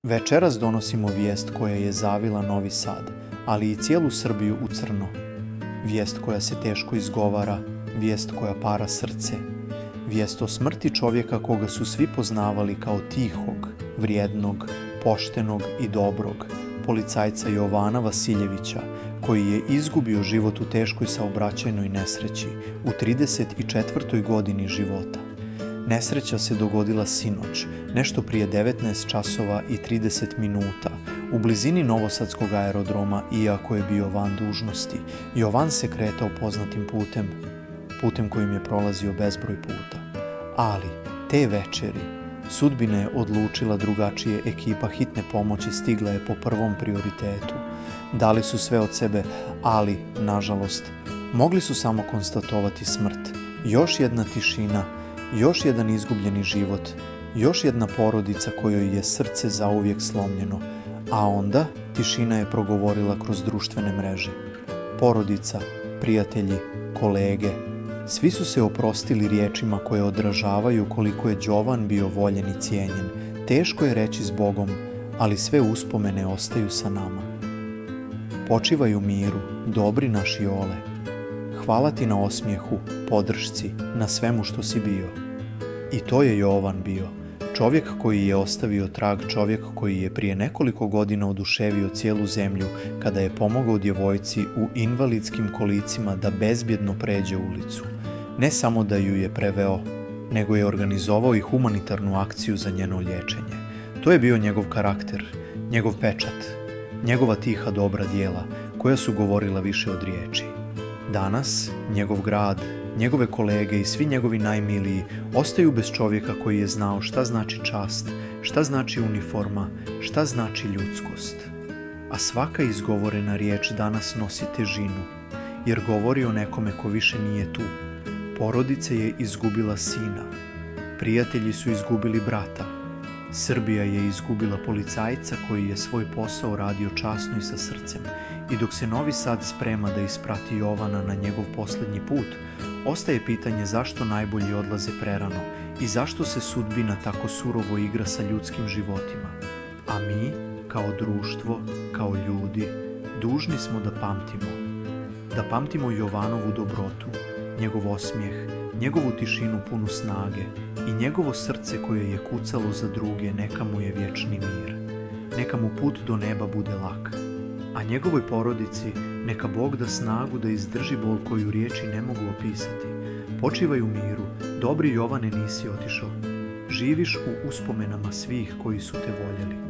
Večeras donosimo vijest koja je zavila Novi Sad, ali i cijelu Srbiju u crno. Vijest koja se teško izgovara, vijest koja para srce. Vijest o smrti čovjeka koga su svi poznavali kao tihog, vrijednog, poštenog i dobrog, policajca Jovana Vasiljevića, koji je izgubio život u teškoj saobraćajnoj nesreći u 34. godini života. Nesreća se dogodila sinoć, nešto prije 19 časova i 30 minuta, u blizini Novosadskog aerodroma, iako je bio van dužnosti. Jovan se kretao poznatim putem kojim je prolazio bezbroj puta. Ali, te večeri, sudbina je odlučila drugačije. Ekipa hitne pomoći stigla je po prvom prioritetu. Dali su sve od sebe, ali, nažalost, mogli su samo konstatovati smrt. Još jedna tišina, još jedan izgubljeni život, još jedna porodica kojoj je srce zauvijek slomljeno, a onda tišina je progovorila kroz društvene mreže. Porodica, prijatelji, kolege, svi su se oprostili riječima koje odražavaju koliko je Jovan bio voljen i cijenjen. Teško je reći s Bogom, ali sve uspomene ostaju sa nama. Počivaj u miru, dobri naši Ole. Hvala ti na osmijehu, podršci, na svemu što si bio. I to je Jovan bio. Čovjek koji je ostavio trag, čovjek koji je prije nekoliko godina oduševio cijelu zemlju kada je pomogao djevojci u invalidskim kolicima da bezbjedno pređe ulicu. Ne samo da ju je preveo, nego je organizovao i humanitarnu akciju za njeno liječenje. To je bio njegov karakter, njegov pečat, njegova tiha dobra djela koja su govorila više od riječi. Danas, njegov grad, njegove kolege i svi njegovi najmiliji ostaju bez čovjeka koji je znao šta znači čast, šta znači uniforma, šta znači ljudskost. A svaka izgovorena riječ danas nosi težinu, jer govori o nekome ko više nije tu. Porodica je izgubila sina, prijatelji su izgubili brata, Srbija je izgubila policajca koji je svoj posao radio časno i sa srcem. I dok se Novi Sad sprema da isprati Jovana na njegov posljednji put, ostaje pitanje zašto najbolji odlaze prerano i zašto se sudbina tako surovo igra sa ljudskim životima. A mi, kao društvo, kao ljudi, dužni smo da pamtimo. Da pamtimo Jovanovu dobrotu, njegov osmijeh, njegovu tišinu punu snage i njegovo srce koje je kucalo za druge. Neka mu je vječni mir. Neka mu put do neba bude lak. A njegovoj porodici neka Bog da snagu da izdrži bol koju riječi ne mogu opisati. Počivaj u miru, dobri Jovane, nisi otišao. Živiš u uspomenama svih koji su te voljeli.